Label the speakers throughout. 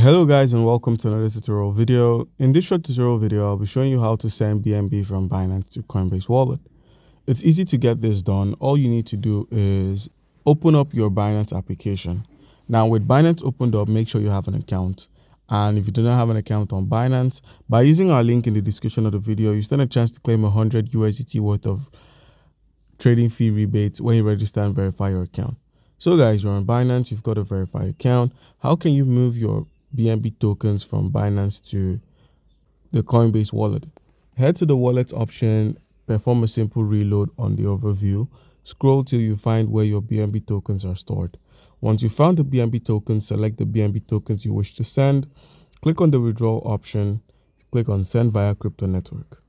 Speaker 1: Hello guys, and welcome to another tutorial video. In this short tutorial video, I'll be showing you how to send BNB from Binance to Coinbase Wallet. It's easy to get this done. All you need to do is open up your Binance application. Now with Binance opened up, make sure you have an account. And if you do not have an account on Binance, by using our link in the description of the video, you stand a chance to claim 100 USDT worth of trading fee rebates when you register and verify your account. So guys, you're on Binance, you've got a verified account. How can you move your BNB tokens from Binance to the Coinbase wallet? Head to the wallet option, perform a simple reload on the overview, scroll till you find where your BNB tokens are stored. Once you found the BNB tokens, select the BNB tokens you wish to send, click on the withdrawal option, click on send via crypto network.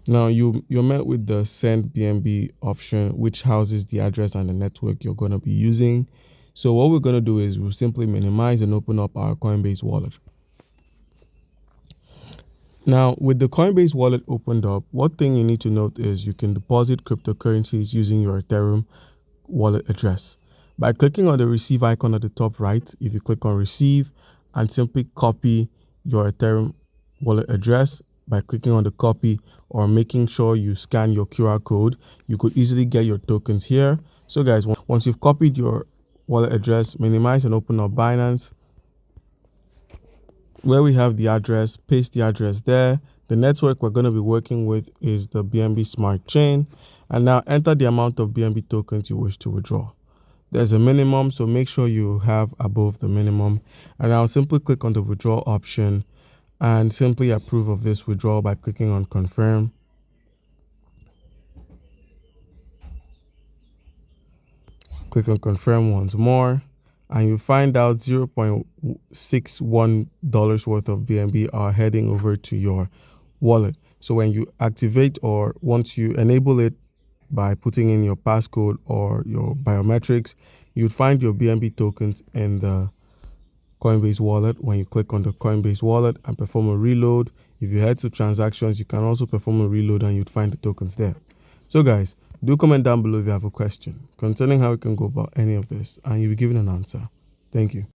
Speaker 1: Now you're met with the Send Bnb option, which houses the address and the network you're going to be using. So what we're going to do is we'll simply minimize and open up our Coinbase wallet. Now with the Coinbase wallet opened up, one thing you need to note is you can deposit cryptocurrencies using your Ethereum wallet address. By clicking on the receive icon at the top right, if you click on receive and simply copy your Ethereum wallet address, by clicking on the copy or making sure you scan your QR code, you could easily get your tokens here. So guys, once you've copied your wallet address, minimize and open up Binance. Where we have the address, paste the address there. The network we're going to be working with is the BNB Smart Chain. And now enter the amount of BNB tokens you wish to withdraw. There's a minimum, so make sure you have above the minimum. And I'll simply click on the withdrawal option and simply approve of this withdrawal by clicking on confirm. Click on confirm once more, and you find out $0.61 worth of BNB are heading over to your wallet. So when you activate, or once you enable it by putting in your passcode or your biometrics, you'd find your BNB tokens in the Coinbase wallet. When you click on the Coinbase wallet and perform a reload, if you head to transactions, you can also perform a reload and you'd find the tokens there. So guys, do comment down below if you have a question concerning how you can go about any of this, and you'll be given an answer. Thank you.